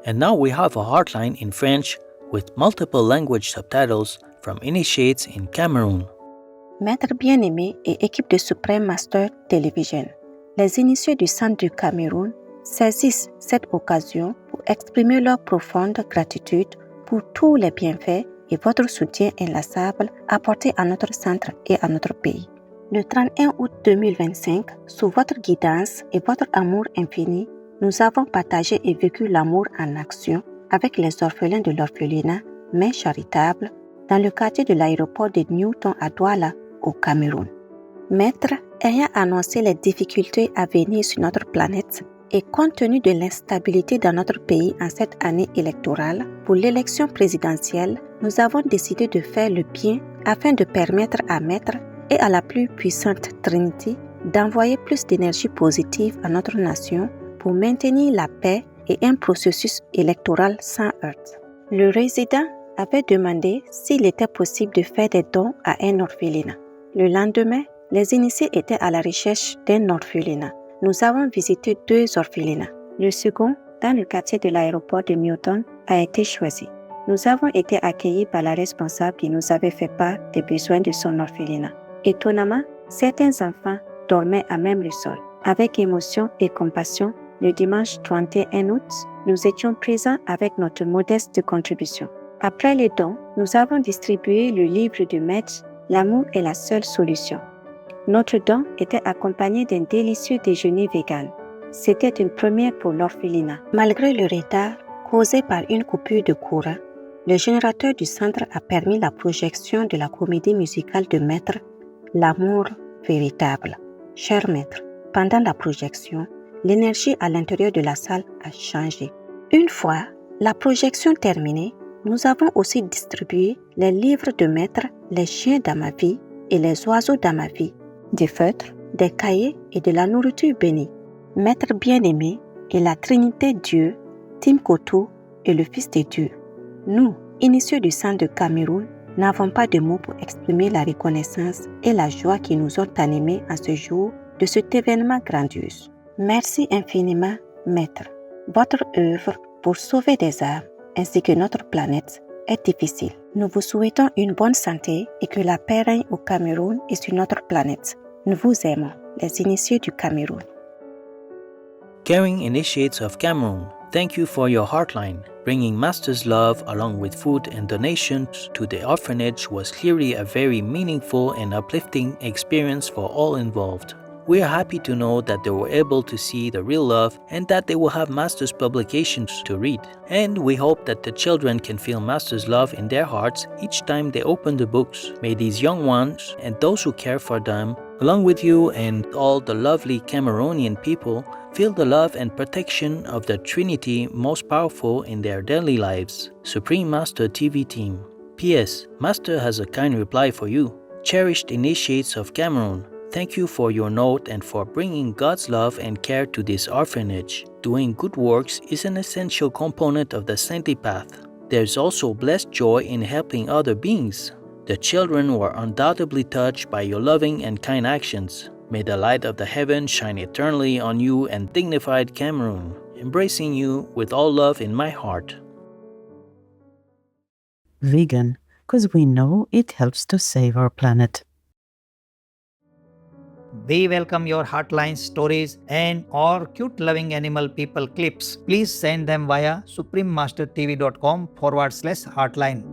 And now we have a hotline in French with multiple language subtitles from initiates in Cameroon. Maître bien-aimé et équipe de Supreme Master Television, les initiés du Centre du Cameroun saisissent cette occasion pour exprimer leur profonde gratitude pour tous les bienfaits et votre soutien inlassable apporté à notre centre et à notre pays. Le 31 août 2025, sous votre guidance et votre amour infini, nous avons partagé et vécu l'amour en action avec les orphelins de l'orphelinat Main Charitable dans le quartier de l'aéroport de Newton à Douala, au Cameroun. Maître, ayant annoncé les difficultés à venir sur notre planète et compte tenu de l'instabilité dans notre pays en cette année électorale, pour l'élection présidentielle, nous avons décidé de faire le bien afin de permettre à Maître et à la plus puissante Trinité d'envoyer plus d'énergie positive à notre nation pour maintenir la paix et un processus électoral sans heurts. Le résident avait demandé s'il était possible de faire des dons à un orphelinat. Le lendemain, les initiés étaient à la recherche d'un orphelinat. Nous avons visité 2 orphelinats. Le second, dans le quartier de l'aéroport de Newton, a été choisi. Nous avons été accueillis par la responsable qui nous avait fait part des besoins de son orphelinat. Étonnamment, certains enfants dormaient à même le sol. Avec émotion et compassion, le dimanche 31 août, nous étions présents avec notre modeste contribution. Après les dons, nous avons distribué le livre de Maître « L'amour est la seule solution ». Notre don était accompagné d'un délicieux déjeuner vegan. C'était une première pour l'orphelinat. Malgré le retard causé par une coupure de courant, le générateur du centre a permis la projection de la comédie musicale de Maître « L'amour véritable ». Cher Maître, pendant la projection, l'énergie à l'intérieur de la salle a changé. Une fois la projection terminée, nous avons aussi distribué les livres de Maître « Les chiens dans ma vie » et « Les oiseaux dans ma vie », des feutres, des cahiers et de la nourriture bénie. Maître bien-aimé et la Trinité Dieu, Tim Koto et le Fils de Dieu. Nous, initiés du centre de Cameroun, n'avons pas de mots pour exprimer la reconnaissance et la joie qui nous ont animés en ce jour de cet événement grandiose. Merci infiniment, Maître. Votre œuvre pour sauver des âmes ainsi que notre planète est difficile. Nous vous souhaitons une bonne santé et que la paix règne au Cameroun et sur notre planète. Nous vous aimons, les initiés du Cameroun. Caring Initiates of Cameroon, thank you for your heartline. Bringing Master's love along with food and donations to the orphanage was clearly a very meaningful and uplifting experience for all involved. We are happy to know that they were able to see the real love and that they will have Master's publications to read. And we hope that the children can feel Master's love in their hearts each time they open the books. May these young ones and those who care for them, along with you and all the lovely Cameroonian people, feel the love and protection of the Trinity most powerful in their daily lives. Supreme Master TV Team. P.S. Master has a kind reply for you. Cherished Initiates of Cameroon, thank you for your note and for bringing God's love and care to this orphanage. Doing good works is an essential component of the saintly path. There's also blessed joy in helping other beings. The children were undoubtedly touched by your loving and kind actions. May the light of the heaven shine eternally on you and dignified Cameroon, embracing you with all love in my heart. Vegan, because we know it helps to save our planet. We welcome your hotline stories and or cute loving animal people clips. Please send them via suprememastertv.com/hotline.